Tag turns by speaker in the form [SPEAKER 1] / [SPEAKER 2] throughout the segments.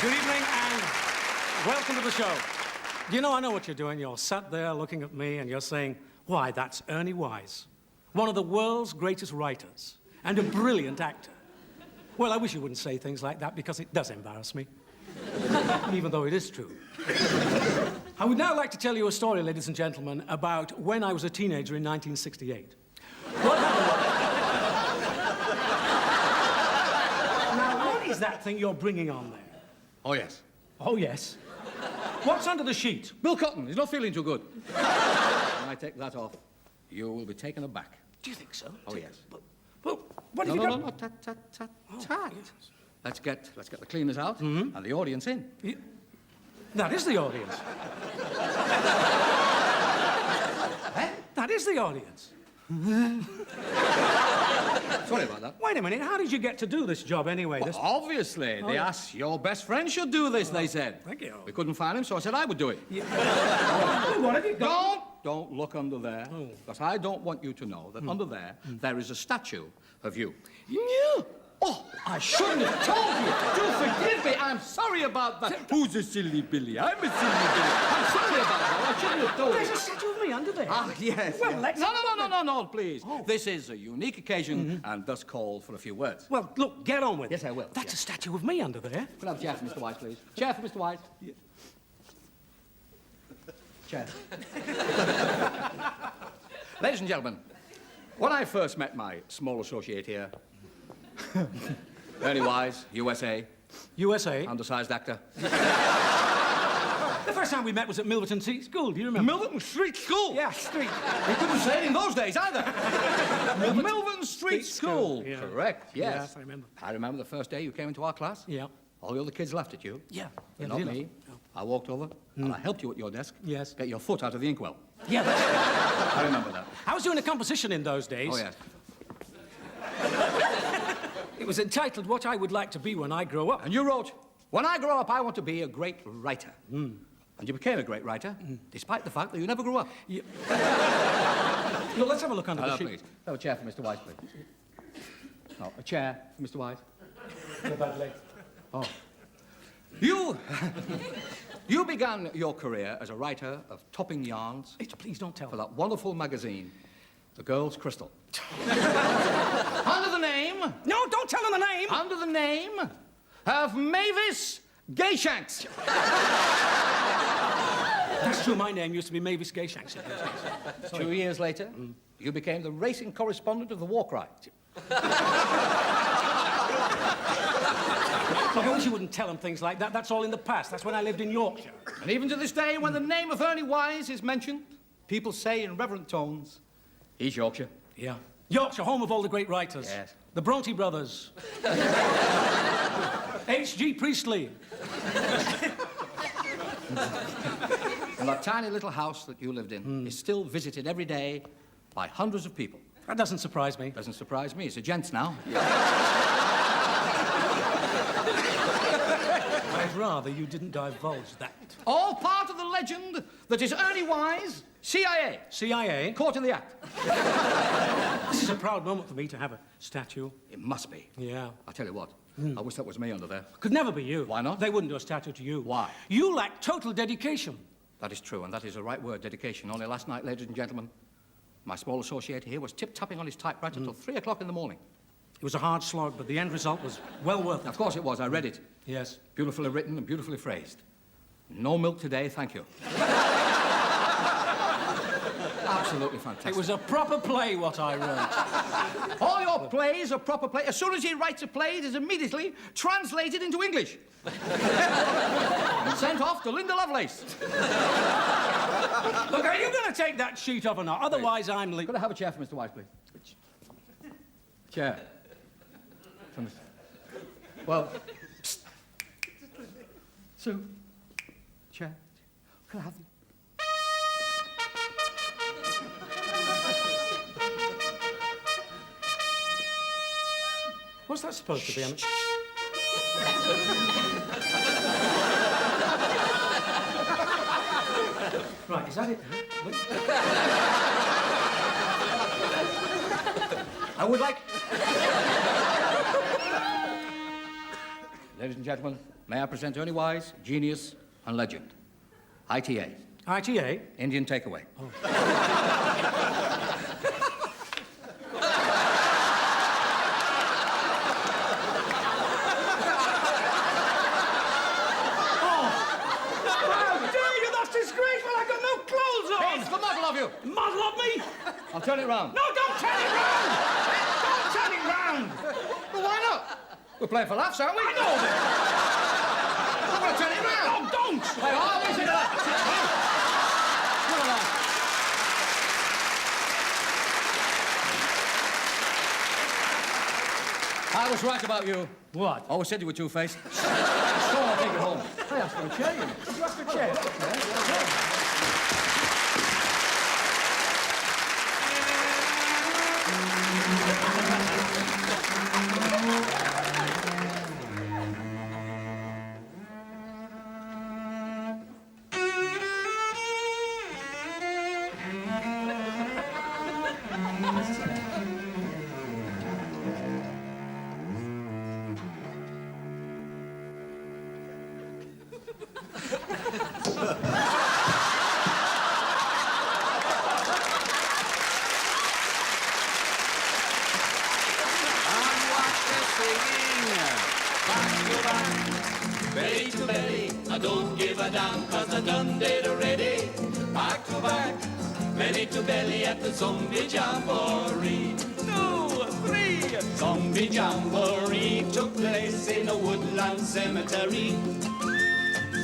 [SPEAKER 1] Good evening and welcome to the show. You know, I know what you're doing. You're sat there looking at me and you're saying, why, that's Ernie Wise, one of the world's greatest writers and a brilliant actor. Well, I wish you wouldn't say things like that because it does embarrass me, even though it is true. I would now like to tell you a story, ladies and gentlemen, about when I was a teenager in 1968. What Now, what is that thing you're bringing on there?
[SPEAKER 2] Oh, yes.
[SPEAKER 1] Oh, yes. What's under the sheet?
[SPEAKER 2] Bill Cotton, he's not feeling too good. When I take that off, you will be taken aback.
[SPEAKER 1] Do you think so?
[SPEAKER 2] Oh, yes.
[SPEAKER 1] But what have you got?
[SPEAKER 2] No, tut. Oh, yes. Let's get the cleaners out and the audience in.
[SPEAKER 1] That is the audience.
[SPEAKER 2] Eh?
[SPEAKER 1] That is the audience.
[SPEAKER 2] Sorry about that.
[SPEAKER 1] Wait a minute, how did you get to do this job anyway?
[SPEAKER 2] Well, obviously, they asked your best friend should do this, they said.
[SPEAKER 1] Thank you.
[SPEAKER 2] We couldn't find him, so I said I would do it.
[SPEAKER 1] Yeah. What have you got?
[SPEAKER 2] Don't look under there, because I don't want you to know that under there is a statue of you.
[SPEAKER 1] Yeah.
[SPEAKER 2] Oh, I shouldn't have told you. Do forgive me. I'm sorry about that. Who's a silly Billy? I'm a silly Billy. I'm sorry about that. I shouldn't have told you.
[SPEAKER 1] There's a statue of me under there.
[SPEAKER 2] Ah, yes.
[SPEAKER 1] Well,
[SPEAKER 2] yes.
[SPEAKER 1] let's...
[SPEAKER 2] No, please. Oh. This is a unique occasion and thus call for a few words.
[SPEAKER 1] Well, look, get on with it.
[SPEAKER 2] Yes, I will.
[SPEAKER 1] That's a statue of me under there.
[SPEAKER 2] Can I have a chair for Mr. Wise, please? Chair for Mr. Wise. Yeah. Chair. Ladies and gentlemen, when I first met my small associate here, Ernie Wise, USA.
[SPEAKER 1] USA?
[SPEAKER 2] Undersized actor.
[SPEAKER 1] The first time we met was at Milverton Street School, do you remember?
[SPEAKER 2] Milverton Street School?
[SPEAKER 1] Yeah, street.
[SPEAKER 2] We couldn't say it in those days either. Milverton Street School.
[SPEAKER 1] Yeah.
[SPEAKER 2] Correct, yes.
[SPEAKER 1] Yes, I remember.
[SPEAKER 2] I remember the first day you came into our class.
[SPEAKER 1] Yeah.
[SPEAKER 2] All the other kids laughed at you.
[SPEAKER 1] Yeah.
[SPEAKER 2] But not me.
[SPEAKER 1] No.
[SPEAKER 2] I walked over and I helped you at your desk.
[SPEAKER 1] Yes.
[SPEAKER 2] Get your foot out of the inkwell.
[SPEAKER 1] Yeah, that's right.
[SPEAKER 2] I remember that.
[SPEAKER 1] I was doing a composition in those days.
[SPEAKER 2] Oh, yes.
[SPEAKER 1] It was entitled What I Would Like to Be When I Grow Up.
[SPEAKER 2] And you wrote, when I grow up, I want to be a great writer. And you became a great writer, despite the fact that you never grew up.
[SPEAKER 1] Yeah. Well, let's have a look under the sheet.
[SPEAKER 2] Please. Have a chair for Mr. Wise, please. No, a chair for Mr. Wise. Oh. You began your career as a writer of topping yarns.
[SPEAKER 1] Please don't tell
[SPEAKER 2] for
[SPEAKER 1] me.
[SPEAKER 2] that wonderful magazine, The Girl's Crystal. Under the name...
[SPEAKER 1] No, don't tell them the name!
[SPEAKER 2] Under the name of Mavis Gayshanks.
[SPEAKER 1] That's true, my name used to be Mavis Gayshanks.
[SPEAKER 2] 2 years later, you became the racing correspondent of the War Cry.
[SPEAKER 1] Look, I wish you wouldn't tell them things like that. That's all in the past. That's when I lived in Yorkshire.
[SPEAKER 2] And even to this day, when the name of Ernie Wise is mentioned, people say in reverent tones, he's Yorkshire.
[SPEAKER 1] Yeah. Yorkshire, home of all the great writers.
[SPEAKER 2] Yes.
[SPEAKER 1] The Bronte brothers. H.G. Priestley.
[SPEAKER 2] And that tiny little house that you lived in is still visited every day by hundreds of people.
[SPEAKER 1] That doesn't surprise me.
[SPEAKER 2] Doesn't surprise me. It's a gents now.
[SPEAKER 1] I'd rather you didn't divulge that.
[SPEAKER 2] All part of the legend that is Ernie Wise, CIA.
[SPEAKER 1] CIA?
[SPEAKER 2] Caught in the act.
[SPEAKER 1] This is a proud moment for me to have a statue.
[SPEAKER 2] It must be.
[SPEAKER 1] Yeah.
[SPEAKER 2] I tell you what, I wish that was me under there.
[SPEAKER 1] Could never be you.
[SPEAKER 2] Why not?
[SPEAKER 1] They wouldn't do a statue to you.
[SPEAKER 2] Why?
[SPEAKER 1] You lack total dedication.
[SPEAKER 2] That is true, and that is the right word, dedication. Only last night, ladies and gentlemen, my small associate here was tip-tapping on his typewriter till 3 o'clock in the morning.
[SPEAKER 1] It was a hard slog, but the end result was well worth it.
[SPEAKER 2] Of course it was. I read it.
[SPEAKER 1] Yes.
[SPEAKER 2] Beautifully written and beautifully phrased. No milk today, thank you. Absolutely fantastic.
[SPEAKER 1] It was a proper play, what I wrote.
[SPEAKER 2] All your plays are proper plays. As soon as he writes a play, it is immediately translated into English. And sent off to Linda Lovelace.
[SPEAKER 1] Look, are you going to take that sheet off or not? Otherwise, I'm leaving.
[SPEAKER 2] Could I have a chair for Mr. Wise, please? Chair. Well, so, chair. Could I have the...
[SPEAKER 1] What's that supposed to be? Right, is that it?
[SPEAKER 2] I would like... Ladies and gentlemen, May I present Ernie Wise, genius and legend. ITA.
[SPEAKER 1] ITA?
[SPEAKER 2] Indian takeaway.
[SPEAKER 1] How dare you? That's disgraceful. I've got no clothes on.
[SPEAKER 2] It's the model of you.
[SPEAKER 1] Model of me?
[SPEAKER 2] I'll turn it round.
[SPEAKER 1] No, don't turn it round! Don't turn it round!
[SPEAKER 2] Well, why not? We're playing for laughs, aren't we?
[SPEAKER 1] I know that!
[SPEAKER 2] I'm going to turn it round.
[SPEAKER 1] No, don't!
[SPEAKER 2] Hey, all these in that. Come along. I was right about you.
[SPEAKER 1] What?
[SPEAKER 2] Always said you were two-faced. So I'll take it home.
[SPEAKER 1] I asked for a chair. You asked for a chair?
[SPEAKER 3] Belly to belly, I don't give a damn, cause I done did already. Back to back, belly to belly at the zombie jamboree. 2, 3, zombie jamboree took place in a woodland cemetery.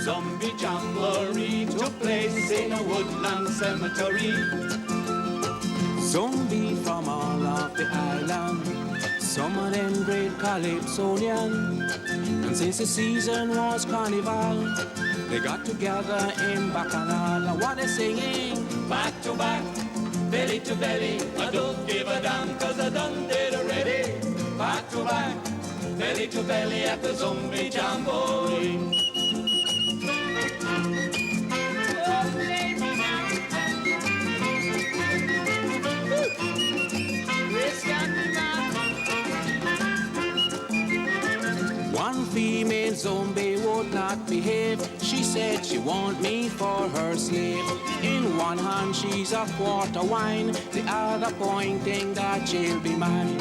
[SPEAKER 3] Zombie jamboree took place in a woodland cemetery.
[SPEAKER 4] Zombie from all of the island, some of them great Calypsonian. And since the season was carnival, they got together in Bacchanal. And what they singing?
[SPEAKER 3] Back to back, belly to belly, I don't give a damn, cause I done did already. Back to back, belly to belly at the zombie jamboree.
[SPEAKER 4] One female zombie would not behave. She said she want me for her slave. In one hand she's a quart of wine, the other pointing that she'll be mine.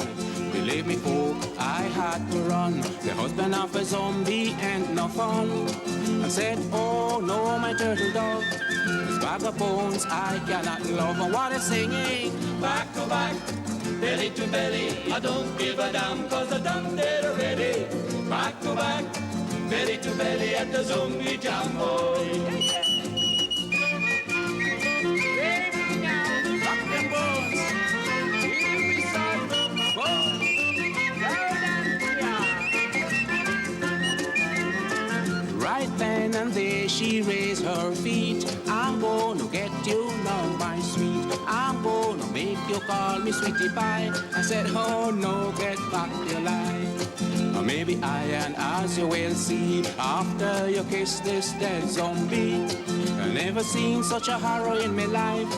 [SPEAKER 4] Believe me, folk, I had to run. The husband of a zombie ain't no fun. I said, oh no, my turtle dove, this bag of bones I cannot love. And what is singing?
[SPEAKER 3] Back to back, belly to belly, I don't give a damn, cause I done did already. Back to back, belly to belly at the zombie jamboree.
[SPEAKER 4] Rock them bones. Here we start from the bone. Right then and there she raised her feet. I'm gonna get you now, my sweet. I'm gonna make you call me sweetie pie. I said, oh no, get back your lie. Or maybe I and as you will see, after you kiss this dead zombie. I never seen such a horror in my life.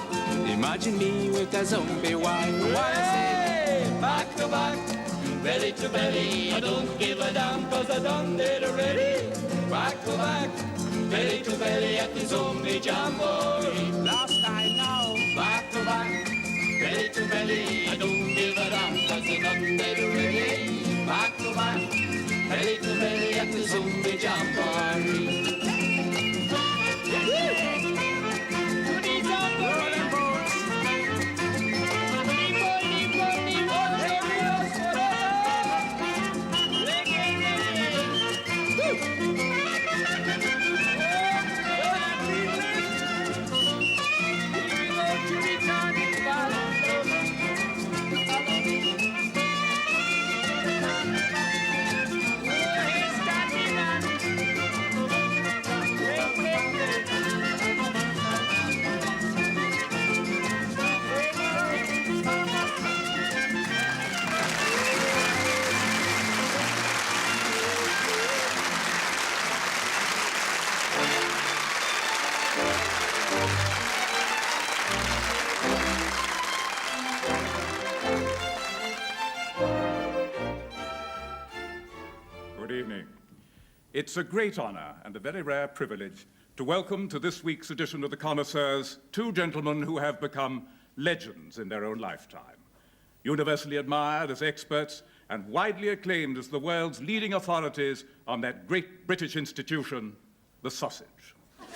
[SPEAKER 4] Imagine me with a zombie wife. What I said?
[SPEAKER 3] Back to back, belly to belly, I don't give a damn, cause I done did already. Back to back, belly to belly at the zombie jamboree.
[SPEAKER 4] Last time now.
[SPEAKER 3] Back to back, belly to belly, I don't give a damn, cause I done did already. Back to back, belly to belly at the zombie jamboree.
[SPEAKER 5] It's a great honor and a very rare privilege to welcome to this week's edition of the Connoisseurs two gentlemen who have become legends in their own lifetime. Universally admired as experts and widely acclaimed as the world's leading authorities on that great British institution, the sausage.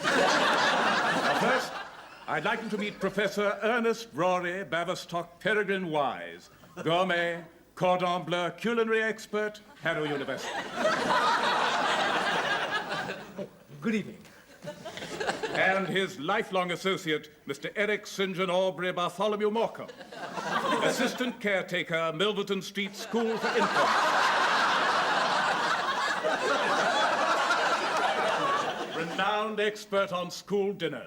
[SPEAKER 5] Now first, I'd like you to meet Professor Ernest Rory Baverstock Peregrine Wise, gourmet, cordon bleu, culinary expert, Harrow University.
[SPEAKER 1] Good evening.
[SPEAKER 5] And his lifelong associate, Mr. Eric St. John Aubrey Bartholomew Morecambe, assistant caretaker, Milverton Street School for Infants. Renowned expert on school dinners.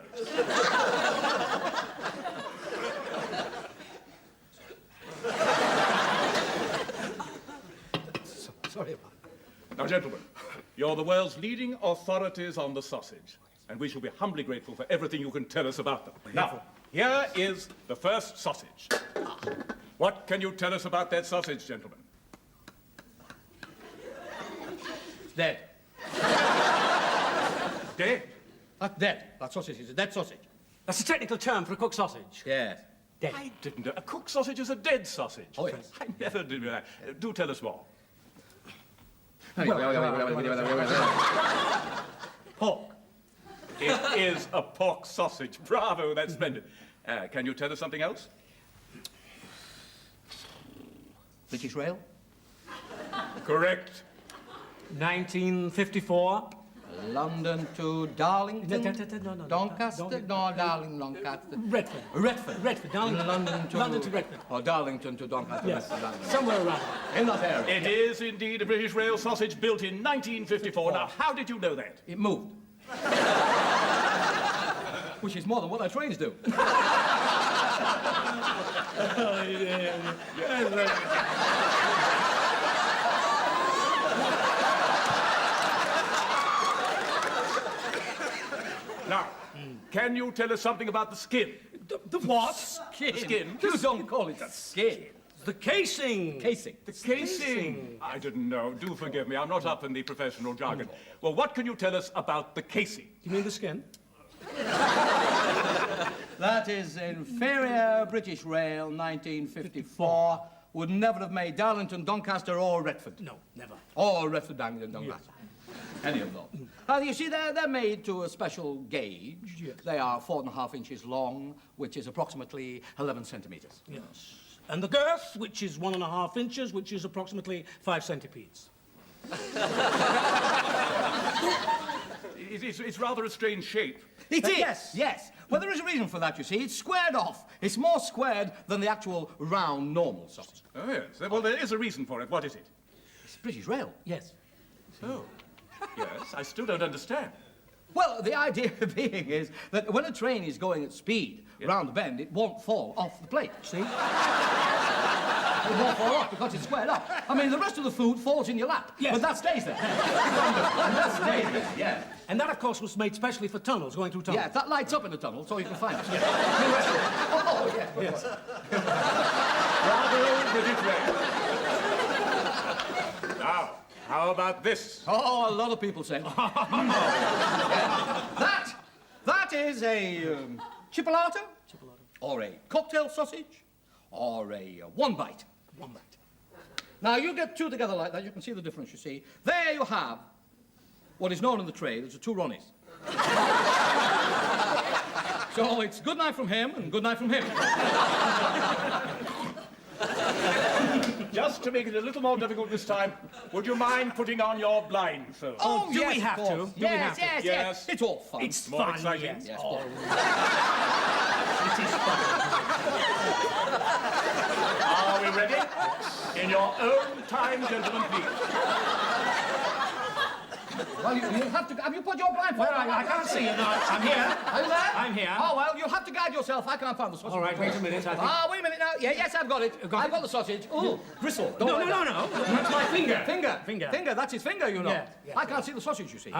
[SPEAKER 1] Sorry about that.
[SPEAKER 5] Now, gentlemen, you're the world's leading authorities on the sausage, and we shall be humbly grateful for everything you can tell us about them. Now, here is the first sausage. What can you tell us about that sausage, gentlemen?
[SPEAKER 2] It's dead.
[SPEAKER 5] Dead?
[SPEAKER 2] That's dead. That sausage is a dead sausage.
[SPEAKER 1] That's a technical term for a cooked sausage.
[SPEAKER 2] Yes.
[SPEAKER 1] Dead.
[SPEAKER 5] I didn't know. A cooked sausage is a dead sausage.
[SPEAKER 2] Oh, yes.
[SPEAKER 5] I never did that. Do tell us more.
[SPEAKER 2] Pork.
[SPEAKER 5] It is a pork sausage. Bravo, that's splendid. Can you tell us something else?
[SPEAKER 2] British Rail.
[SPEAKER 5] Correct.
[SPEAKER 1] 1954.
[SPEAKER 2] London to Darlington.
[SPEAKER 1] No.
[SPEAKER 2] Doncaster?
[SPEAKER 1] Don't-
[SPEAKER 2] No, Darling, Doncaster.
[SPEAKER 1] Redford.
[SPEAKER 2] Redford.
[SPEAKER 1] Redford. Darlington.
[SPEAKER 2] London to
[SPEAKER 1] Redford.
[SPEAKER 2] Or Darlington to Doncaster.
[SPEAKER 1] Yes.
[SPEAKER 2] London.
[SPEAKER 1] Somewhere around.
[SPEAKER 2] In that area.
[SPEAKER 5] It is indeed a British rail sausage built in 1954. Now, how did you know that?
[SPEAKER 2] It moved. Which is more than what our trains do.
[SPEAKER 5] Now, can you tell us something about the skin?
[SPEAKER 1] The what?
[SPEAKER 5] Skin?
[SPEAKER 2] You don't call it skin.
[SPEAKER 1] The casing.
[SPEAKER 2] Casing.
[SPEAKER 5] The casing. I didn't know. Do forgive me. I'm not up in the professional jargon. Well, what can you tell us about the casing?
[SPEAKER 1] You mean the skin?
[SPEAKER 2] That is inferior British Rail, 1954. Would never have made Darlington, Doncaster, or Redford.
[SPEAKER 1] No, never.
[SPEAKER 2] Or Redford, Darlington, Doncaster. Any of them. You see, they're made to a special gauge.
[SPEAKER 1] Yes.
[SPEAKER 2] They are 4.5 inches long, which is approximately 11 centimeters.
[SPEAKER 1] Yes. And the girth, which is 1.5 inches, which is approximately 5 centipedes.
[SPEAKER 5] It's rather a strange shape.
[SPEAKER 2] It is. Yes. Well, there is a reason for that, you see. It's squared off. It's more squared than the actual round, normal sausage.
[SPEAKER 5] Oh, yes. Well, there is a reason for it. What is it?
[SPEAKER 2] It's British Rail.
[SPEAKER 1] Yes.
[SPEAKER 5] Oh. Yes, I still don't understand.
[SPEAKER 2] Well, the idea being is that when a train is going at speed round the bend, it won't fall off the plate.
[SPEAKER 1] See?
[SPEAKER 2] It won't fall off because it's squared up. I mean, the rest of the food falls in your lap.
[SPEAKER 1] Yes.
[SPEAKER 2] But that stays there. And that stays there, yeah.
[SPEAKER 1] And that, of course, was made specially for tunnels, going through tunnels.
[SPEAKER 2] Yeah, that lights up in the tunnel so you can find it. Oh, yeah.
[SPEAKER 1] Yes.
[SPEAKER 5] Bravo, British Rail. Now, how about this?
[SPEAKER 2] Oh, a lot of people say. That is a chipolata, or a cocktail sausage, or a one bite.
[SPEAKER 1] One bite.
[SPEAKER 2] Now, you get two together like that, you can see the difference, you see. There you have what is known in the trade as the two Ronnies. So it's good night from him and good night from him.
[SPEAKER 5] Just to make it a little more difficult this time, would you mind putting on your blindfold?
[SPEAKER 1] Oh, do
[SPEAKER 2] yes,
[SPEAKER 1] we have
[SPEAKER 2] of
[SPEAKER 1] to?
[SPEAKER 2] course.
[SPEAKER 1] Do we have to?
[SPEAKER 2] Yes. It's all fun.
[SPEAKER 1] It's
[SPEAKER 5] More
[SPEAKER 1] fun,
[SPEAKER 5] exciting?
[SPEAKER 1] yes.
[SPEAKER 2] Yes,
[SPEAKER 1] Oh,
[SPEAKER 2] of
[SPEAKER 1] it is fun.
[SPEAKER 5] Are we ready? In your own time, gentlemen, please.
[SPEAKER 2] Well, you'll have to... Have you put your blindfold on?
[SPEAKER 1] I can't see you now. I'm here.
[SPEAKER 2] Are you there?
[SPEAKER 1] I'm here.
[SPEAKER 2] Oh, well, you'll have to guide yourself. I can't find the sausage.
[SPEAKER 1] All right, wait a minute. I think...
[SPEAKER 2] Ah, wait a minute now. Yeah, yes, I've got it. I've got the sausage. Oh, bristle. Don't
[SPEAKER 1] No.
[SPEAKER 2] like that.
[SPEAKER 1] That's my finger.
[SPEAKER 2] Finger. That's his finger, you know.
[SPEAKER 1] Yeah, yeah.
[SPEAKER 2] I can't see the sausage, you see.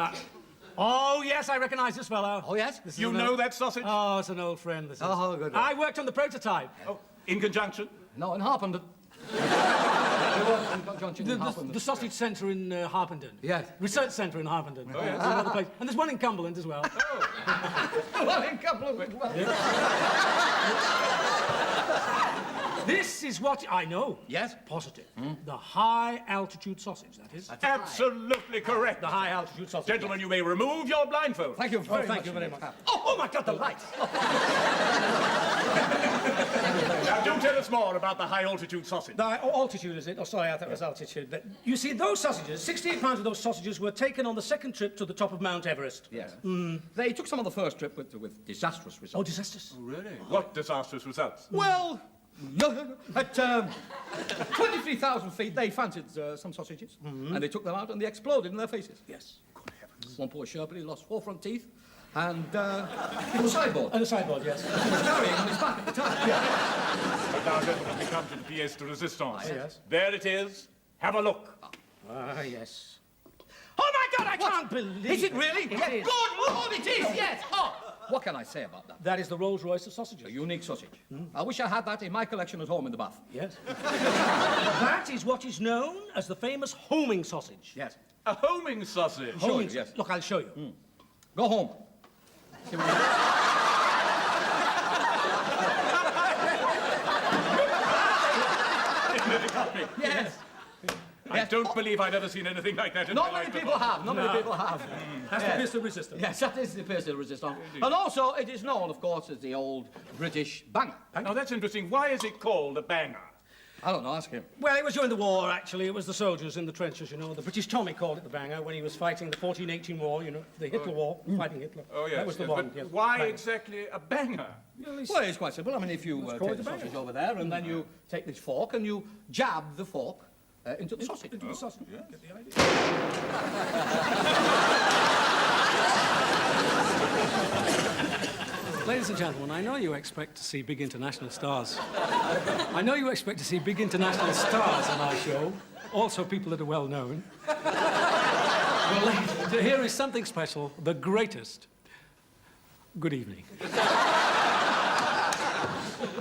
[SPEAKER 1] Oh, yes, I recognize this fellow.
[SPEAKER 2] Oh, yes?
[SPEAKER 1] This is
[SPEAKER 5] You
[SPEAKER 1] an
[SPEAKER 5] know
[SPEAKER 1] old-
[SPEAKER 5] that sausage?
[SPEAKER 1] Oh, it's an old friend. This is.
[SPEAKER 2] Oh, good.
[SPEAKER 1] I worked on the prototype.
[SPEAKER 5] Oh, in conjunction?
[SPEAKER 2] No, in Harpenden. Junction in Harpenden.
[SPEAKER 1] The sausage centre in Harpenden.
[SPEAKER 2] Yes.
[SPEAKER 1] Research centre in Harpenden. Oh, yes. Another place. And there's one in Cumberland as well.
[SPEAKER 2] Well, in Cumberland as well.
[SPEAKER 1] This is what I know.
[SPEAKER 2] Yes?
[SPEAKER 1] Positive. The high-altitude sausage, that is.
[SPEAKER 5] Absolutely correct.
[SPEAKER 1] The high-altitude sausage.
[SPEAKER 5] Gentlemen, you may remove your blindfold.
[SPEAKER 2] Thank you very much.
[SPEAKER 1] Thank you very much. Oh, my God, the lights!
[SPEAKER 5] Now, do tell us more about the high-altitude sausage.
[SPEAKER 1] Altitude, is it? Oh, sorry, I thought it was altitude. But you see, those sausages, 68 pounds of those sausages were taken on the second trip to the top of Mount Everest.
[SPEAKER 2] Yes. They took some on the first trip with disastrous results.
[SPEAKER 1] Oh, disastrous.
[SPEAKER 5] Really? What disastrous results?
[SPEAKER 2] Well, at 23,000 feet, they fancied some sausages, and they took them out, and they exploded in their faces.
[SPEAKER 1] Yes. Good heavens.
[SPEAKER 2] One poor Sherpa, he lost 4 front teeth, and a sideboard.
[SPEAKER 1] And a sideboard, yes.
[SPEAKER 2] He was carrying on his back at the time.
[SPEAKER 5] But now, gentlemen, we come to the pièce de résistance.
[SPEAKER 1] Yes.
[SPEAKER 5] There it is. Have a look.
[SPEAKER 1] Ah, yes. Oh, my God, I can't believe it.
[SPEAKER 2] Is it really?
[SPEAKER 1] It
[SPEAKER 2] Yes.
[SPEAKER 1] is.
[SPEAKER 2] Good Lord, it is, yes! Oh, what can I say about that?
[SPEAKER 1] That is the Rolls-Royce of sausages.
[SPEAKER 2] A unique sausage. I wish I had that in my collection at home in the bath.
[SPEAKER 1] Yes. That is what is known as the famous homing sausage.
[SPEAKER 2] Yes.
[SPEAKER 5] A homing sausage.
[SPEAKER 2] Show you, yes.
[SPEAKER 1] Look, I'll show you.
[SPEAKER 2] Go home. Yes.
[SPEAKER 5] I don't believe I've ever seen anything like that in
[SPEAKER 2] Not
[SPEAKER 5] my
[SPEAKER 2] many
[SPEAKER 5] life
[SPEAKER 2] people
[SPEAKER 5] before.
[SPEAKER 2] have. Not many people have.
[SPEAKER 1] That's the pistol resistor.
[SPEAKER 2] Yes, that is the pistol resistance. And also, it is known, of course, as the old British banger.
[SPEAKER 5] Now, that's interesting. Why is it called a banger?
[SPEAKER 2] I don't know, ask him.
[SPEAKER 1] Well, it was during the war, actually. It was the soldiers in the trenches, you know. The British Tommy called it the banger when he was fighting the 1418 war, you know, the Hitler war, fighting Hitler.
[SPEAKER 5] Oh, yes.
[SPEAKER 1] That was the
[SPEAKER 5] yes,
[SPEAKER 1] one,
[SPEAKER 5] but
[SPEAKER 1] yes.
[SPEAKER 5] why
[SPEAKER 1] Banger.
[SPEAKER 5] exactly a banger?
[SPEAKER 2] Well, it's quite simple. I mean, if you
[SPEAKER 1] call
[SPEAKER 2] take
[SPEAKER 1] it
[SPEAKER 2] the
[SPEAKER 1] a banger.
[SPEAKER 2] sausage over there, and then you take this fork and you jab the fork into the sausage.
[SPEAKER 1] Into the sausage, yeah. Get the idea. Ladies and gentlemen, I know you expect to see big international stars. I know you expect to see big international stars on our show, also people that are well known. Well, here is something special, the greatest. Good evening.
[SPEAKER 2] I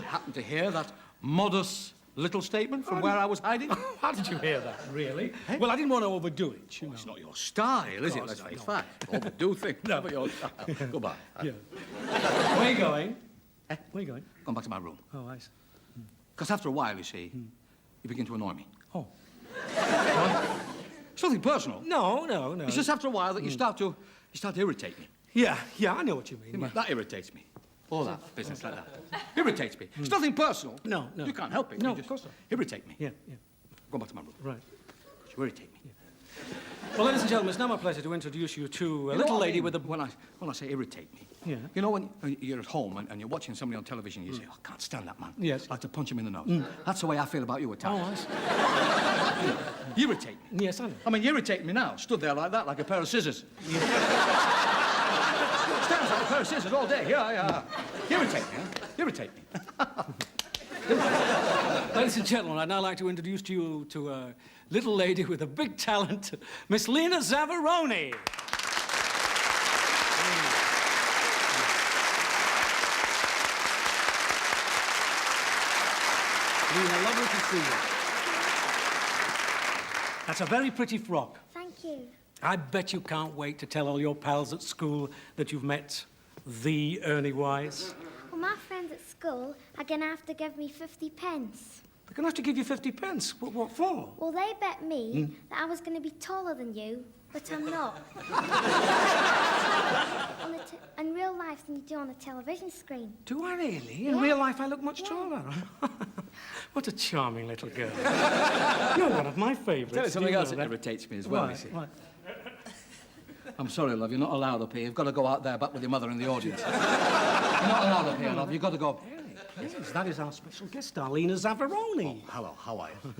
[SPEAKER 2] happened to hear that modest little statement from where I was hiding.
[SPEAKER 1] How did you hear that, really? Well, I didn't want to overdo it, you know.
[SPEAKER 2] It's not your style, is it? Let's face fact. Overdo things. Never your style. Goodbye.
[SPEAKER 1] Yeah. Where are you going? Where are you going?
[SPEAKER 2] Going back to my room.
[SPEAKER 1] Oh, I see.
[SPEAKER 2] Because after a while, you see, you begin to annoy me.
[SPEAKER 1] Oh.
[SPEAKER 2] It's nothing personal.
[SPEAKER 1] No.
[SPEAKER 2] It's just after a while that you start to irritate me.
[SPEAKER 1] Yeah, I know what you mean.
[SPEAKER 2] That irritates me. All that business like that. Irritates me. It's nothing personal.
[SPEAKER 1] No.
[SPEAKER 2] You can't help it.
[SPEAKER 1] No,
[SPEAKER 2] You just
[SPEAKER 1] of course not.
[SPEAKER 2] irritate me.
[SPEAKER 1] Yeah.
[SPEAKER 2] Go back to my room.
[SPEAKER 1] Right.
[SPEAKER 2] You irritate me.
[SPEAKER 1] Well, ladies and gentlemen, it's now my pleasure to introduce you to a little lady with a...
[SPEAKER 2] When I say irritate me,
[SPEAKER 1] Yeah.
[SPEAKER 2] you know when you're at home and you're watching somebody on television, you say, oh, I can't stand that man.
[SPEAKER 1] Yes.
[SPEAKER 2] I like to punch him in the nose. That's the way I feel about you at
[SPEAKER 1] Oh,
[SPEAKER 2] times.
[SPEAKER 1] I see.
[SPEAKER 2] You irritate me.
[SPEAKER 1] Yes, I know.
[SPEAKER 2] I mean, you irritate me now. Stood there like that, like a pair of scissors. Stands like a pair of scissors all day. Yeah. Irritate me, huh? Irritate me.
[SPEAKER 1] Ladies and gentlemen, I'd now like to introduce to you to a little lady with a big talent, Miss Lena Zavaroni. Lena, lovely to see you. That's a very pretty frock.
[SPEAKER 6] Thank you.
[SPEAKER 1] I bet you can't wait to tell all your pals at school that you've met the Ernie Wise.
[SPEAKER 6] Well, my friends at school are going to have to give me 50 pence.
[SPEAKER 1] They're going to have to give you 50 pence. What for?
[SPEAKER 6] Well, they bet me that I was going to be taller than you, but I'm not. In real life than you do on the television screen.
[SPEAKER 1] Do I really? In
[SPEAKER 6] Yeah.
[SPEAKER 1] real life, I look much
[SPEAKER 6] Yeah.
[SPEAKER 1] taller. What a charming little girl. You're one of my favourites.
[SPEAKER 2] Tell you something
[SPEAKER 1] Do
[SPEAKER 2] else
[SPEAKER 1] know
[SPEAKER 2] that
[SPEAKER 1] that?
[SPEAKER 2] irritates me as well, you see.
[SPEAKER 1] What?
[SPEAKER 2] I'm sorry, love, you're not allowed up here. You've got to go out there back with your mother in the audience. You're not allowed up here, love. You've got to go.
[SPEAKER 1] Yes, that is our special guest, Lena Zavaroni.
[SPEAKER 2] Hello, how are you?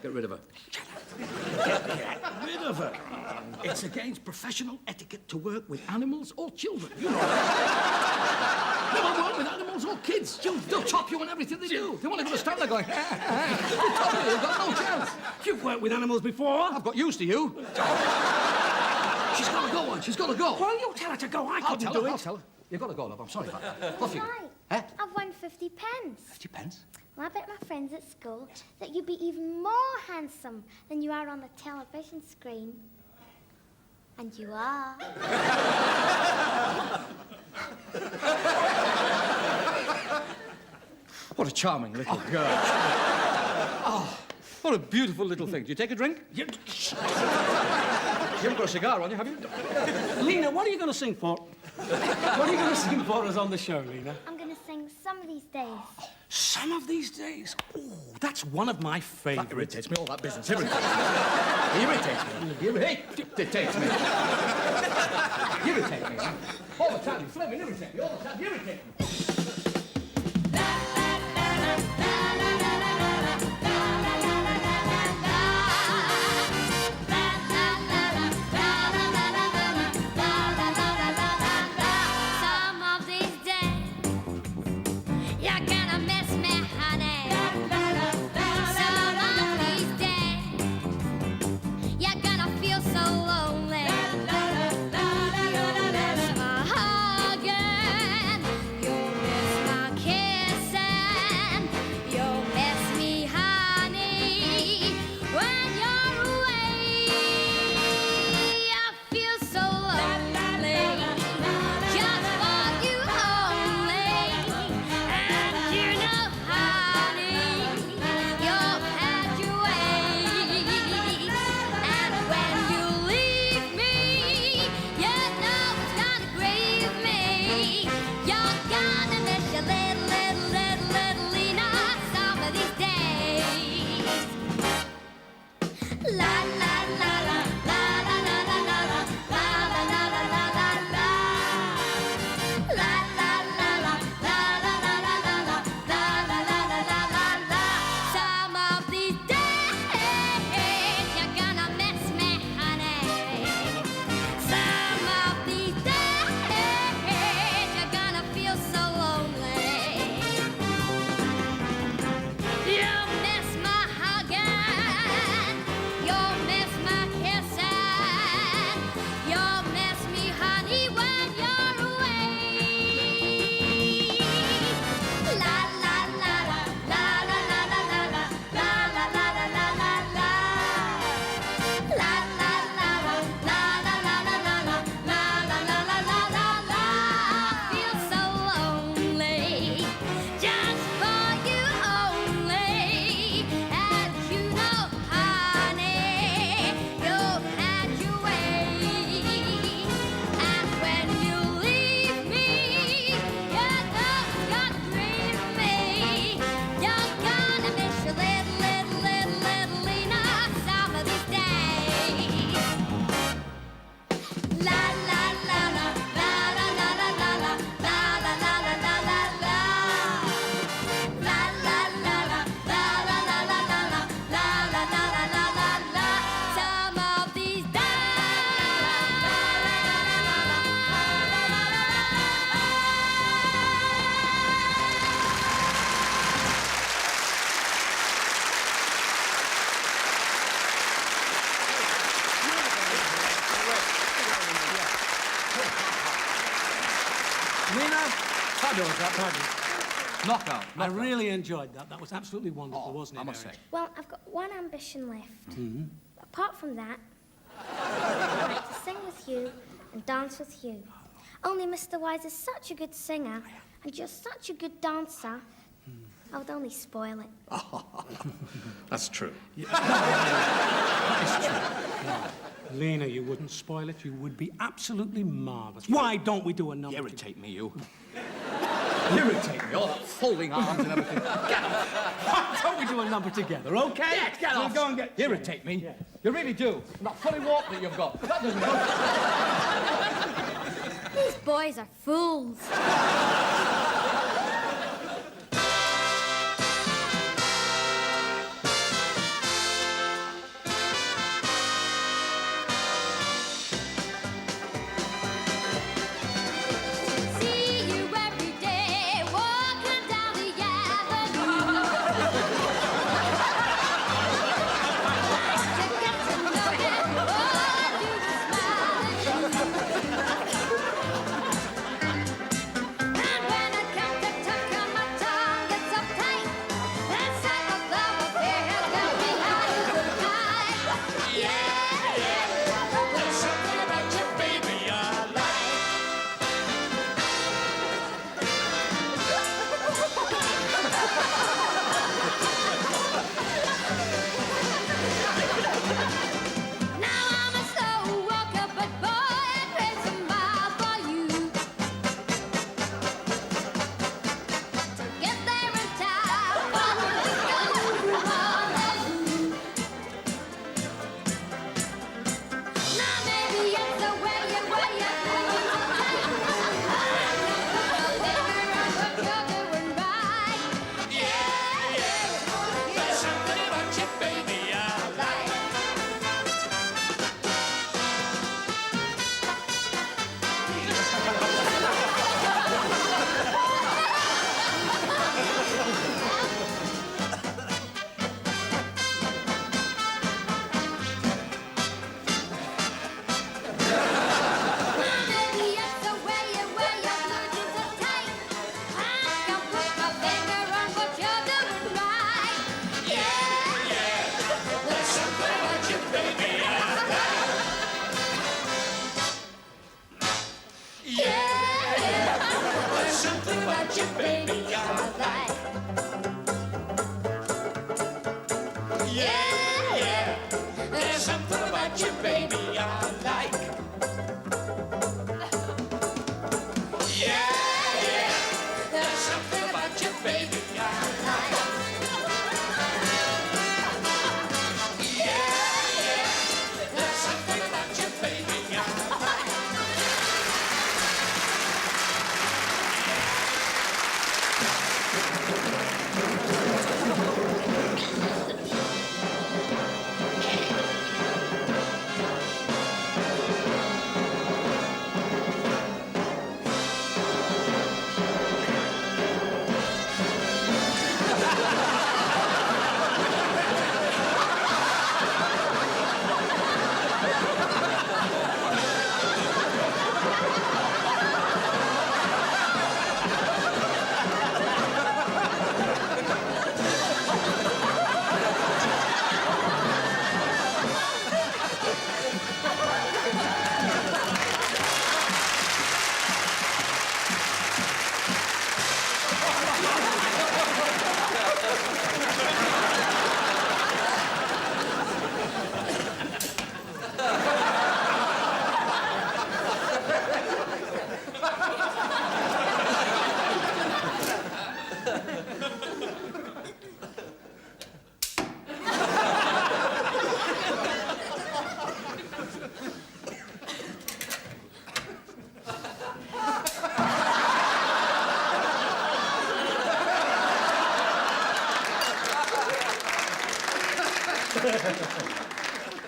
[SPEAKER 2] Get rid of her. Get rid of her. It's against professional etiquette to work with animals or children. You know that. Never work with animals or kids. They'll chop you on everything they do. They want to go to stand there going, they'll chop you. You've got no chance.
[SPEAKER 1] You've worked with animals before.
[SPEAKER 2] I've got used to you. She's got to go on. She's got to go.
[SPEAKER 1] Well, you tell her to go. I
[SPEAKER 2] I'll
[SPEAKER 1] couldn't
[SPEAKER 2] tell
[SPEAKER 1] do
[SPEAKER 2] her.
[SPEAKER 1] it.
[SPEAKER 2] I'll tell her. You've got to go, love. I'm sorry about that. Off you go.
[SPEAKER 6] Right.
[SPEAKER 2] Eh?
[SPEAKER 6] I've won 50 pence.
[SPEAKER 2] 50 pence?
[SPEAKER 6] Well, I bet my friends at school that you'd be even more handsome than you are on the television screen. And you are.
[SPEAKER 2] What a charming little girl. Oh, what a beautiful little thing. Do you take a drink? You haven't got a cigar on you, have you?
[SPEAKER 1] Lena, what are you going to sing for? What are you going to sing for us on the show, Lena?
[SPEAKER 6] I'm going to sing Some of These Days.
[SPEAKER 1] Some of These Days. Oh, that's one of my
[SPEAKER 2] That
[SPEAKER 1] favourites.
[SPEAKER 2] irritates me, all that business. Irritates me. Irritates me. Irritate me. All the time. You flaming irritate me. All the time. You irritate me.
[SPEAKER 6] Some of these days, you're gonna miss me, honey. Some of these days, you're gonna feel so lonely. You'll miss my hugging, you'll miss my kissing, you'll miss me, honey. When you're away, I feel so lonely. Just for you only, and you know, honey, you've had your ways. And when you leave me, you know it's gonna grieve me. You're gonna miss your little Lena some of these days. La la la la la la la la la la la la la la la la la. La la la la la la la la la la la la la la la. Some of these days you're gonna miss me, honey. Some of these days you're gonna feel so lonely. You'll miss my hugging, you'll miss my kissing, you'll miss me, honey, when you're away. La la la la la la la la la la la la la la la la la. La la la la la la la la la la la la la la la la. I feel so lonely, just for you only. And you know, honey, you've had your ways. And when you leave me, you know it's gonna grieve me. You're gonna miss your little Lena some of these days. La la la la la la la la la la la la la la la la la. La la la la la la la la la la la la la la la la. Some of these days.
[SPEAKER 1] Lena, fabulous, that pardon.
[SPEAKER 2] Knockout.
[SPEAKER 1] I really enjoyed that. That was absolutely wonderful, wasn't it?
[SPEAKER 2] I must say.
[SPEAKER 1] Eric?
[SPEAKER 6] Well, I've got one ambition left. Apart from that, I'd like to sing with you and dance with you. Only Mr. Wise is such a good singer and you're such a good dancer, I would only spoil it.
[SPEAKER 2] That's true.
[SPEAKER 1] Lena, you wouldn't spoil it. You would be absolutely marvellous. Why don't we do a number?
[SPEAKER 2] Irritate me, you. Irritate me. All that folding arms and everything.
[SPEAKER 1] Why don't we do a number together, okay?
[SPEAKER 2] Yes, get
[SPEAKER 1] We'll
[SPEAKER 2] off.
[SPEAKER 1] go and get...
[SPEAKER 2] Irritate me. Yeah. You really do. And that funny walk that you've got. That doesn't go.
[SPEAKER 6] These boys are fools. See you every day walking down the avenue. To get to know you, all I do is smile at you. And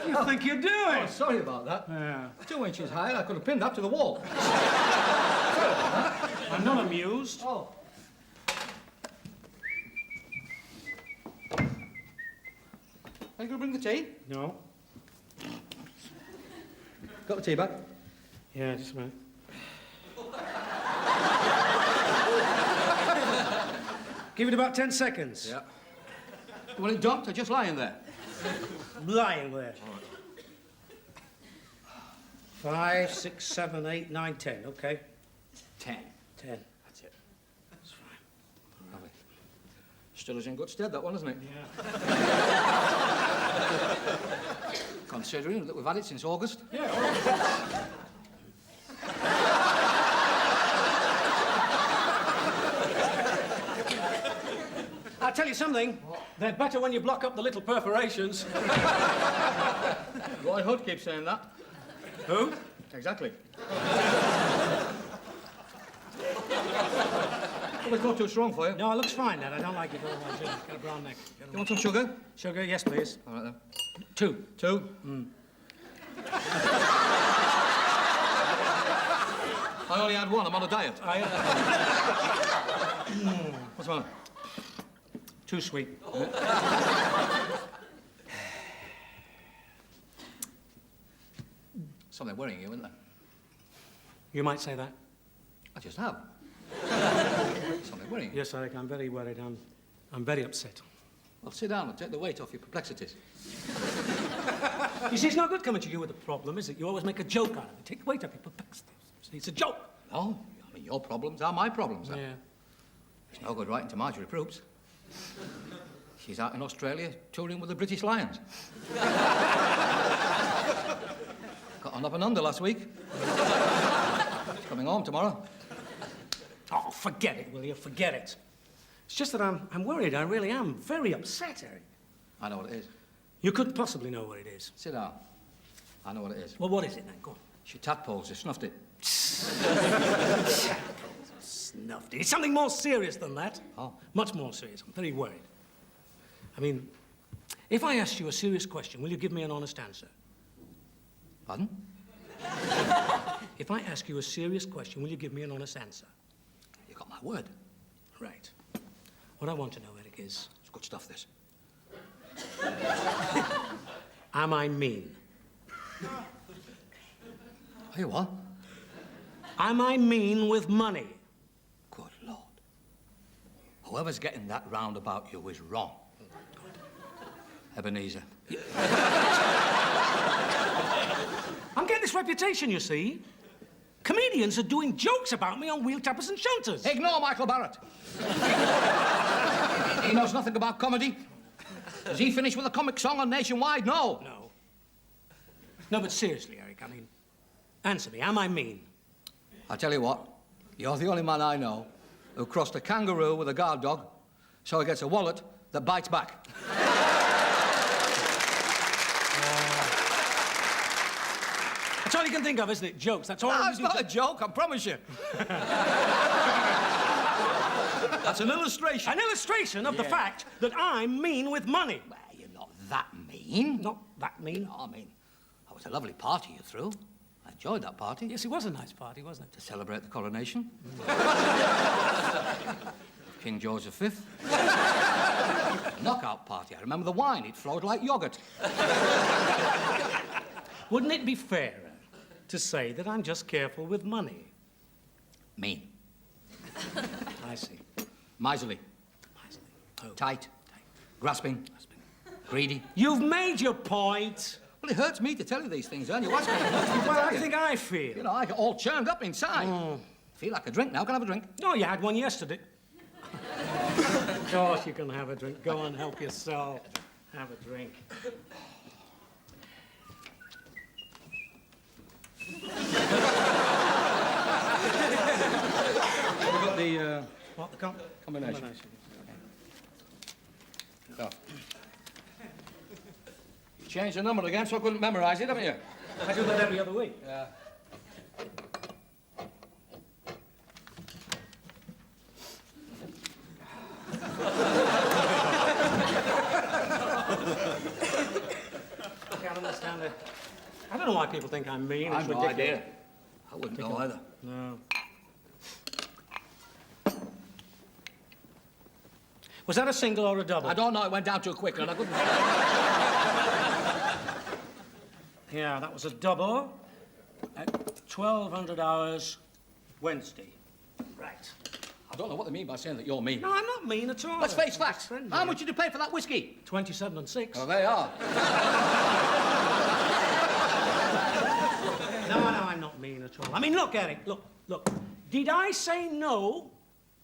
[SPEAKER 1] you think you're doing?
[SPEAKER 2] Oh, sorry about that.
[SPEAKER 1] Yeah.
[SPEAKER 2] 2 inches higher, I could have pinned that to the wall.
[SPEAKER 1] I'm not amused.
[SPEAKER 2] Oh. Are you going to bring the tea?
[SPEAKER 1] No.
[SPEAKER 2] Got the tea bag?
[SPEAKER 1] Yeah, just a minute. Give it about 10 seconds.
[SPEAKER 2] Yeah. You want it docked or just lying there?
[SPEAKER 1] Lying there. 5, 6, 7, 8, 9, 10. Okay.
[SPEAKER 2] 10.
[SPEAKER 1] 10. That's it. That's fine.
[SPEAKER 2] Lovely. Still is in good stead, that one, isn't it?
[SPEAKER 1] Yeah.
[SPEAKER 2] Considering that we've had it since August.
[SPEAKER 1] Yeah. I'll tell you something. They're better when you block up the little perforations.
[SPEAKER 2] Roy Hood keeps saying that.
[SPEAKER 1] Who?
[SPEAKER 2] Exactly. Well, it's not too strong for you.
[SPEAKER 1] No, it looks fine, Dad. I don't like it very much. Got a brown neck.
[SPEAKER 2] You want some sugar?
[SPEAKER 1] Sugar? Yes, please.
[SPEAKER 2] All right, then.
[SPEAKER 1] 2.
[SPEAKER 2] 2? I only had 1. I'm on a diet. What's the matter?
[SPEAKER 1] Too sweet.
[SPEAKER 2] Something worrying you, isn't there?
[SPEAKER 1] You might say that.
[SPEAKER 2] I just have. Something worrying you.
[SPEAKER 1] Yes, Eric, I'm very worried. I'm very upset.
[SPEAKER 2] Well, sit down and take the weight off your perplexities.
[SPEAKER 1] You see, it's no good coming to you with a problem, is it? You always make a joke out of it. Take the weight off your perplexities. See, it's a joke.
[SPEAKER 2] No, I mean, your problems are my problems.
[SPEAKER 1] Yeah.
[SPEAKER 2] It's no good writing to Marjorie Proops. She's out in Australia touring with the British Lions. Got on up and under last week. She's coming home tomorrow.
[SPEAKER 1] Oh, forget it, will you? Forget it. It's just that I'm worried. I really am very upset, Eric.
[SPEAKER 2] I know what it is.
[SPEAKER 1] You couldn't possibly know what it is.
[SPEAKER 2] Sit down. I know what it is.
[SPEAKER 1] Well, what is it then? Go on.
[SPEAKER 2] She tadpoles. She snuffed it.
[SPEAKER 1] Snuffed it. It's something more serious than that.
[SPEAKER 2] Oh.
[SPEAKER 1] Much more serious. I'm very worried. I mean, if I asked you a serious question, will you give me an honest answer?
[SPEAKER 2] Pardon?
[SPEAKER 1] If I ask you a serious question, will you give me an honest answer?
[SPEAKER 2] You got my word.
[SPEAKER 1] Right. What I want to know, Eric, is...
[SPEAKER 2] It's good stuff, this.
[SPEAKER 1] Am I mean?
[SPEAKER 2] Are you what?
[SPEAKER 1] Am I mean with money?
[SPEAKER 2] Good Lord. Whoever's getting that round about you is wrong. Ebenezer.
[SPEAKER 1] I'm getting this reputation, you see. Comedians are doing jokes about me on wheel tappers and shunters.
[SPEAKER 2] Ignore Michael Barrett. He knows nothing about comedy. Does he finish with a comic song on Nationwide? No.
[SPEAKER 1] No. No, but seriously, Eric, I mean, answer me. Am I mean?
[SPEAKER 2] I'll tell you what. You're the only man I know who crossed a kangaroo with a guard dog, so he gets a wallet that bites back.
[SPEAKER 1] That's all you can think of, isn't it? Jokes. That's all.
[SPEAKER 2] No,
[SPEAKER 1] you
[SPEAKER 2] it's
[SPEAKER 1] do.
[SPEAKER 2] not a joke, I promise you. That's an illustration.
[SPEAKER 1] An illustration of the fact that I'm mean with money.
[SPEAKER 2] Well, you're not that mean.
[SPEAKER 1] Not that mean.
[SPEAKER 2] No, I mean, that was a lovely party you threw. I enjoyed that party.
[SPEAKER 1] Yes, it was a nice party, wasn't
[SPEAKER 2] To
[SPEAKER 1] it?
[SPEAKER 2] celebrate the coronation. King George V. Knockout party. I remember the wine. It flowed like yoghurt.
[SPEAKER 1] Wouldn't it be fairer to say that I'm just careful with money?
[SPEAKER 2] Mean.
[SPEAKER 1] I see.
[SPEAKER 2] Miserly.
[SPEAKER 1] Oh.
[SPEAKER 2] Tight. Grasping. Greedy.
[SPEAKER 1] You've made your point.
[SPEAKER 2] Well, it hurts me to tell you these things, don't you? What's
[SPEAKER 1] Well, I think I feel.
[SPEAKER 2] You know, I get all churned up inside. Feel like a drink now. Can I have a drink?
[SPEAKER 1] No, you had one yesterday. Of course you can have a drink. Go on, help yourself. Have a drink.
[SPEAKER 2] We've got the
[SPEAKER 1] What, the
[SPEAKER 2] combination. Oh. You changed the number again, so I couldn't memorize it, haven't you?
[SPEAKER 1] I do that every other week.
[SPEAKER 2] Yeah.
[SPEAKER 1] know why people think I'm mean. It's
[SPEAKER 2] I've no
[SPEAKER 1] ridiculous.
[SPEAKER 2] idea. I wouldn't know either.
[SPEAKER 1] No. Was that a single or a double?
[SPEAKER 2] I don't know. It went down too quick, and I couldn't.
[SPEAKER 1] Yeah, that was a double at 1200 hours Wednesday. Right.
[SPEAKER 2] I don't know what they mean by saying that you're mean.
[SPEAKER 1] No, I'm not mean at all.
[SPEAKER 2] Let's face
[SPEAKER 1] I'm
[SPEAKER 2] facts.
[SPEAKER 1] just friendly.
[SPEAKER 2] How much did you pay for that whiskey?
[SPEAKER 1] 27 and 6.
[SPEAKER 2] Oh, they are.
[SPEAKER 1] No, I'm not mean at all. I mean, look, Eric, look. Did I say no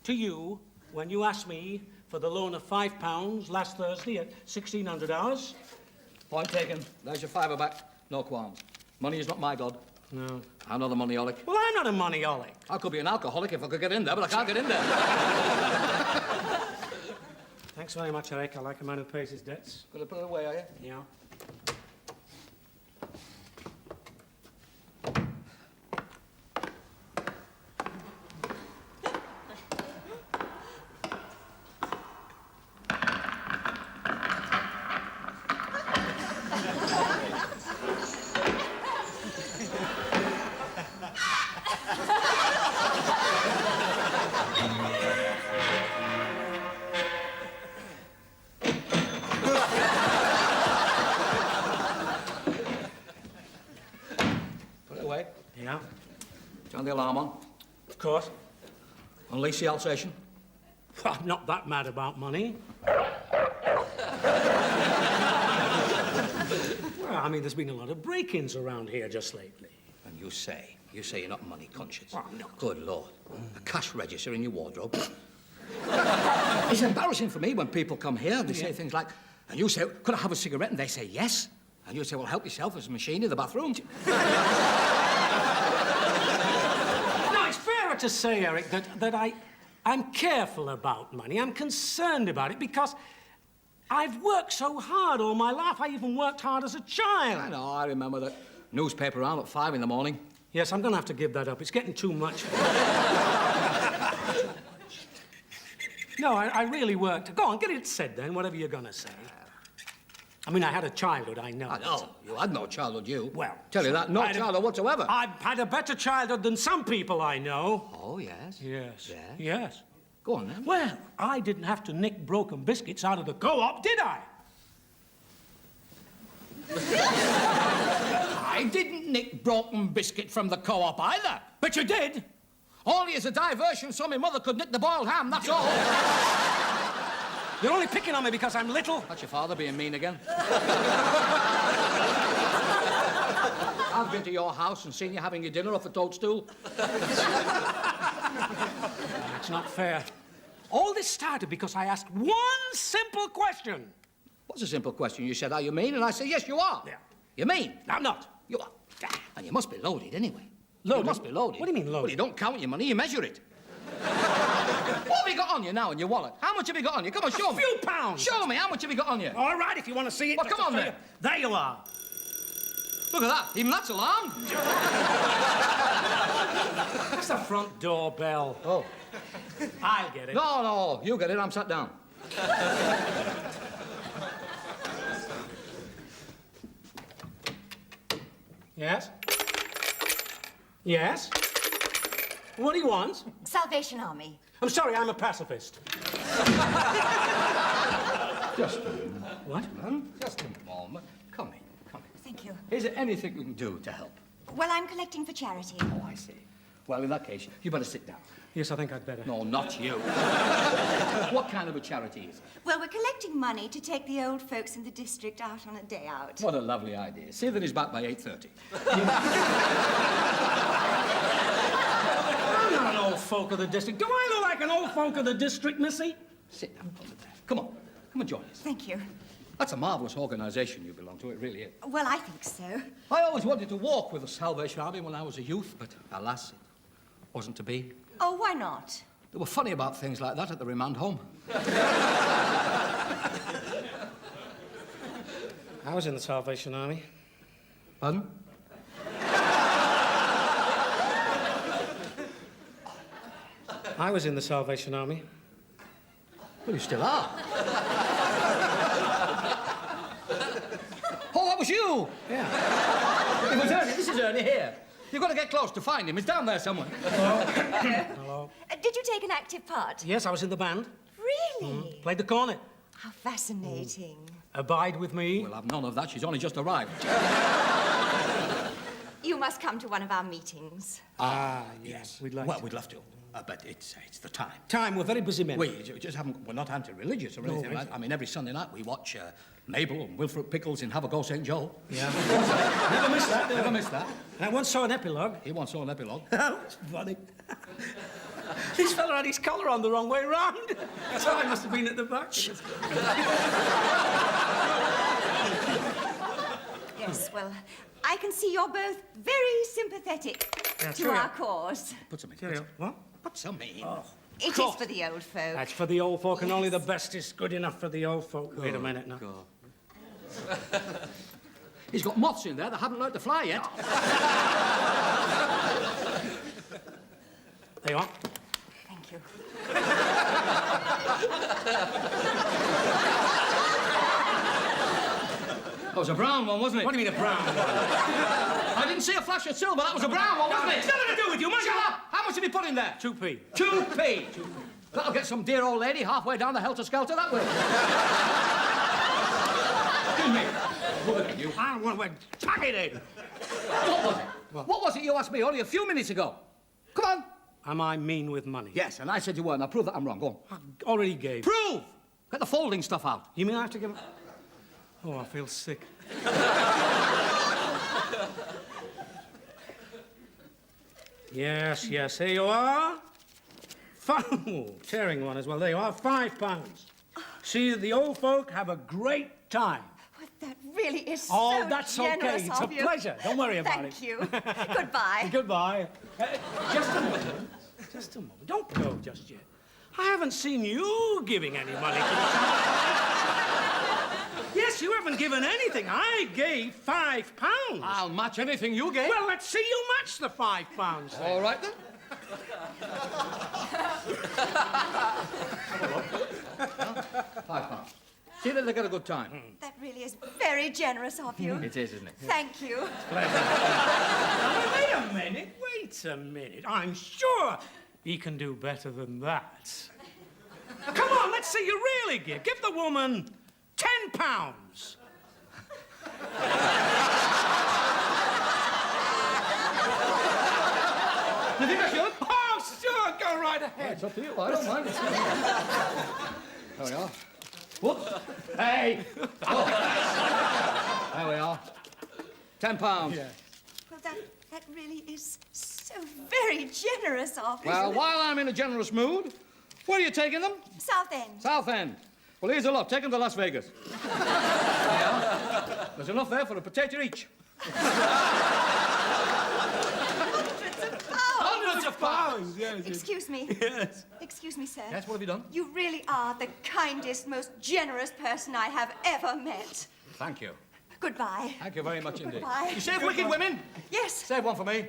[SPEAKER 1] to you when you asked me for the loan of £5 last Thursday at 1600 hours?
[SPEAKER 2] Point taken. There's your £5 back. No qualms. Money is not my god.
[SPEAKER 1] No.
[SPEAKER 2] I'm not a moneyholic.
[SPEAKER 1] Well, I'm not a moneyholic.
[SPEAKER 2] I could be an alcoholic if I could get in there, but I can't get in there.
[SPEAKER 1] Thanks very much, Eric. I like a man who pays his debts.
[SPEAKER 2] Gonna put it away, are you?
[SPEAKER 1] Yeah.
[SPEAKER 2] Put it away.
[SPEAKER 1] Yeah,
[SPEAKER 2] Turn the alarm on.
[SPEAKER 1] of course.
[SPEAKER 2] Unleash the Alsatian.
[SPEAKER 1] Well, I'm not that mad about money. Well, I mean, there's been a lot of break-ins around here just lately.
[SPEAKER 2] And you say you're not money conscious.
[SPEAKER 1] Well, I'm not.
[SPEAKER 2] Good Lord. A cash register in your wardrobe. It's embarrassing for me when people come here and they say things like, and you say, could I have a cigarette? And they say, yes. And you say, well, help yourself, there's a machine in the bathroom.
[SPEAKER 1] No, it's fairer to say, Eric, that I'm careful about money. I'm concerned about it because I've worked so hard all my life. I even worked hard as a child.
[SPEAKER 2] I know, I remember that newspaper round at 5 in the morning.
[SPEAKER 1] Yes, I'm going to have to give that up. It's getting too much. No, I really worked. Go on, get it said then, whatever you're going to say. I mean, I had a childhood, I know.
[SPEAKER 2] I know, you had no childhood, you.
[SPEAKER 1] Well,
[SPEAKER 2] tell you that, no
[SPEAKER 1] I had
[SPEAKER 2] childhood whatsoever.
[SPEAKER 1] I've had a better childhood than some people I know.
[SPEAKER 2] Oh, yes?
[SPEAKER 1] Yes.
[SPEAKER 2] Yeah?
[SPEAKER 1] Yes.
[SPEAKER 2] Go on, then.
[SPEAKER 1] Well, I didn't have to nick broken biscuits out of the co-op, did I?
[SPEAKER 2] I didn't nick broken biscuit from the co-op either.
[SPEAKER 1] But you did.
[SPEAKER 2] Only as a diversion so my mother could nick the boiled ham, that's all.
[SPEAKER 1] You're only picking on me because I'm little.
[SPEAKER 2] That's your father being mean again. I've been to your house and seen you having your dinner off a toadstool.
[SPEAKER 1] That's not fair. All this started because I asked one simple question.
[SPEAKER 2] What's a simple question? You said, are you mean? And I said, yes, you are.
[SPEAKER 1] Yeah.
[SPEAKER 2] You mean?
[SPEAKER 1] I'm not.
[SPEAKER 2] You are. And you must be loaded anyway.
[SPEAKER 1] Loaded?
[SPEAKER 2] You must be loaded.
[SPEAKER 1] What do you mean loaded?
[SPEAKER 2] Well, you don't count your money, you measure it. What have you got on you now in your wallet? How much have you got on you? Come on, show me.
[SPEAKER 1] A few pounds.
[SPEAKER 2] Show me, how much have you got on you?
[SPEAKER 1] All right, if you want to see it.
[SPEAKER 2] Well,
[SPEAKER 1] just
[SPEAKER 2] come on,
[SPEAKER 1] to show
[SPEAKER 2] then.
[SPEAKER 1] you. There you are.
[SPEAKER 2] Look at that. Even that's alarmed.
[SPEAKER 1] That's the front door bell.
[SPEAKER 2] Oh.
[SPEAKER 1] I'll get it.
[SPEAKER 2] No, you get it. I'm sat down.
[SPEAKER 1] Yes? Yes? What do you want?
[SPEAKER 6] Salvation Army.
[SPEAKER 1] I'm sorry, I'm a pacifist.
[SPEAKER 2] Just a moment.
[SPEAKER 1] What?
[SPEAKER 2] Just a moment. Come in.
[SPEAKER 6] Thank you.
[SPEAKER 2] Is there anything we can do to help?
[SPEAKER 6] Well, I'm collecting for charity.
[SPEAKER 2] Oh, I see. Well, in that case, you better sit down.
[SPEAKER 1] Yes, I think I'd better.
[SPEAKER 2] No, not you. What kind of a charity is it?
[SPEAKER 6] Well, we're collecting money to take the old folks in the district out on a day out.
[SPEAKER 2] What a lovely idea. See that he's back by 8:30.
[SPEAKER 1] I'm not an old folk of the district. Do I look like an old folk of the district, Missy?
[SPEAKER 2] Sit down over there. Come on and join us.
[SPEAKER 6] Thank you.
[SPEAKER 2] That's a marvellous organisation you belong to, it really is.
[SPEAKER 6] Well, I think so.
[SPEAKER 2] I always wanted to walk with the Salvation Army when I was a youth, but alas, it wasn't to be.
[SPEAKER 6] Oh, why not?
[SPEAKER 2] They were funny about things like that at the remand home.
[SPEAKER 1] I was in the Salvation Army.
[SPEAKER 2] Pardon?
[SPEAKER 1] I was in the Salvation Army.
[SPEAKER 2] Well, you still are. Oh, I was you.
[SPEAKER 1] Yeah.
[SPEAKER 2] It was Ernie. This is Ernie here. You've got to get close to find him. He's down there somewhere.
[SPEAKER 1] Hello.
[SPEAKER 6] Did you take an active part?
[SPEAKER 1] Yes, I was in the band.
[SPEAKER 6] Really?
[SPEAKER 1] Played the cornet.
[SPEAKER 6] How fascinating.
[SPEAKER 1] Abide with me.
[SPEAKER 2] We'll have none of that. She's only just arrived.
[SPEAKER 6] You must come to one of our meetings.
[SPEAKER 2] Yes.
[SPEAKER 1] We'd like
[SPEAKER 2] Well,
[SPEAKER 1] to.
[SPEAKER 2] we'd love to. But it's the time.
[SPEAKER 1] Time, we're very busy men.
[SPEAKER 2] We're not anti-religious or anything like that. I mean, every Sunday night we watch Mabel and Wilfred Pickles in Have a Go St. Joe.
[SPEAKER 1] Yeah. Never miss that.
[SPEAKER 2] Never missed that.
[SPEAKER 1] I once saw an epilogue.
[SPEAKER 2] He once saw an epilogue.
[SPEAKER 1] It's funny. This fella had his collar on the wrong way round. So I must have been at the back.
[SPEAKER 6] Yes, well, I can see you're both very sympathetic to
[SPEAKER 1] true.
[SPEAKER 6] our cause.
[SPEAKER 2] Put some in.
[SPEAKER 1] Cheerio. What?
[SPEAKER 2] Put some in.
[SPEAKER 6] It is for the old folk.
[SPEAKER 1] That's for the old folk, and only the best is good enough for the old folk. Wait a minute now.
[SPEAKER 2] He's got moths in there that haven't learned to fly yet.
[SPEAKER 1] There you are.
[SPEAKER 6] Thank you.
[SPEAKER 2] That was a brown one, wasn't it?
[SPEAKER 1] What do you mean a brown one?
[SPEAKER 2] I didn't see a flash of silver. That was a brown one, wasn't it?
[SPEAKER 1] It's nothing to do with you, man.
[SPEAKER 2] Shut up! How much did he put in there?
[SPEAKER 1] 2p.
[SPEAKER 2] 2p. That'll get some dear old lady halfway down the helter-skelter that way. Excuse me. Look at you.
[SPEAKER 1] I want to tuck it in.
[SPEAKER 2] What was it? What was it you asked me only a few minutes ago? Come on.
[SPEAKER 1] Am I mean with money?
[SPEAKER 2] Yes, and I said you were. Now prove that I'm wrong. Go on.
[SPEAKER 1] I already gave.
[SPEAKER 2] Prove! Get the folding stuff out.
[SPEAKER 1] You mean I have to give... Oh, I feel sick. Yes, here you are. Oh, tearing one as well. There you are, £5. See that the old folk have a great time.
[SPEAKER 6] Well, that really is
[SPEAKER 1] Oh,
[SPEAKER 6] so
[SPEAKER 1] that's
[SPEAKER 6] generous
[SPEAKER 1] okay. It's a
[SPEAKER 6] of you.
[SPEAKER 1] pleasure. Don't worry about it.
[SPEAKER 6] Thank you. Goodbye.
[SPEAKER 1] Goodbye. Just a moment. Just a moment. Don't go just yet. I haven't seen you giving any money to the Yes, you haven't given anything. I gave £5.
[SPEAKER 2] I'll match anything you gave.
[SPEAKER 1] Well, let's see you match the £5 then.
[SPEAKER 2] All right, then. £5. See that they get a good time.
[SPEAKER 6] That really is very generous of you.
[SPEAKER 2] It is, isn't it?
[SPEAKER 6] Thank you.
[SPEAKER 1] Wait a minute. Wait a minute. I'm sure he can do better than that. Come on, let's see you really give. Give the woman £10.
[SPEAKER 2] You think I should?
[SPEAKER 1] Oh, sure, go right ahead.
[SPEAKER 2] It's up to you. I don't mind. There we are. Whoops. Hey! Oh. There we are. £10.
[SPEAKER 1] Yeah.
[SPEAKER 6] Well, that really is so very generous of you.
[SPEAKER 2] Well, while I'm in a generous mood, where are you taking them?
[SPEAKER 6] Southend.
[SPEAKER 2] Southend. Well, here's a lot. Take them to Las Vegas. Yeah. There's enough there for a potato each.
[SPEAKER 6] Hundreds of
[SPEAKER 2] £100.
[SPEAKER 1] Yes.
[SPEAKER 6] Excuse me.
[SPEAKER 1] Yes.
[SPEAKER 6] Excuse me, sir.
[SPEAKER 2] Yes, what have you done?
[SPEAKER 6] You really are the kindest, most generous person I have ever met.
[SPEAKER 2] Thank you.
[SPEAKER 6] Goodbye.
[SPEAKER 2] Thank you very much indeed.
[SPEAKER 6] Goodbye.
[SPEAKER 2] You save wicked women?
[SPEAKER 6] Yes.
[SPEAKER 2] Save one for me.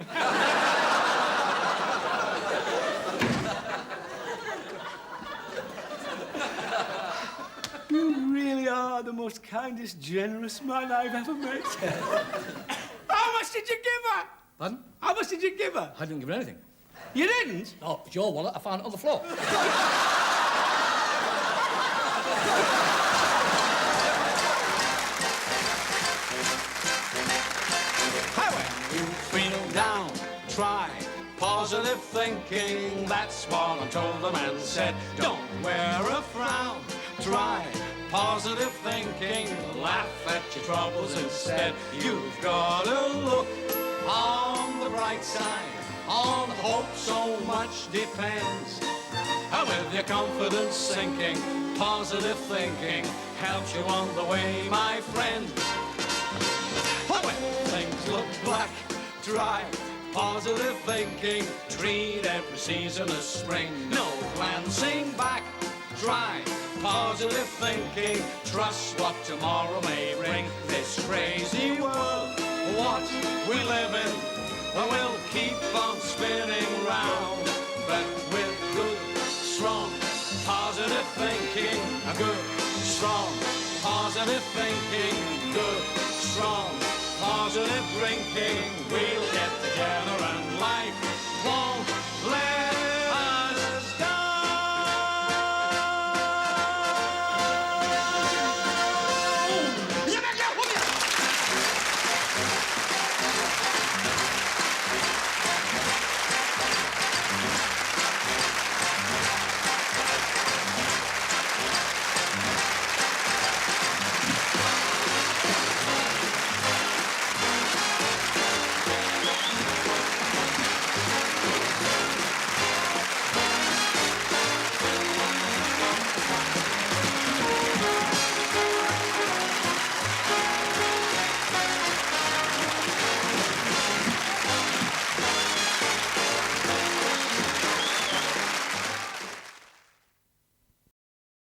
[SPEAKER 1] You really are the most kindest, generous man I've ever met. How much did you give her?
[SPEAKER 2] Pardon?
[SPEAKER 1] How much did you give her?
[SPEAKER 2] I didn't give her anything.
[SPEAKER 1] You didn't?
[SPEAKER 2] Oh, it's your wallet. I found it on the floor.
[SPEAKER 3] You feel down, try positive thinking. That's what I told the man. Said, don't wear a frown, try positive thinking. Laugh at your troubles instead. You've got to look on the bright side. On hope so much depends. And with your confidence sinking, positive thinking helps you on the way, my friend. When things look black, try positive thinking. Treat every season as spring. No glancing back. Try positive thinking. Trust what tomorrow may bring. This crazy world, what we live in, will keep on spinning round. But with good, strong, positive thinking, a good, strong, positive thinking, good, strong. Positive drinking, we'll get together and life won't let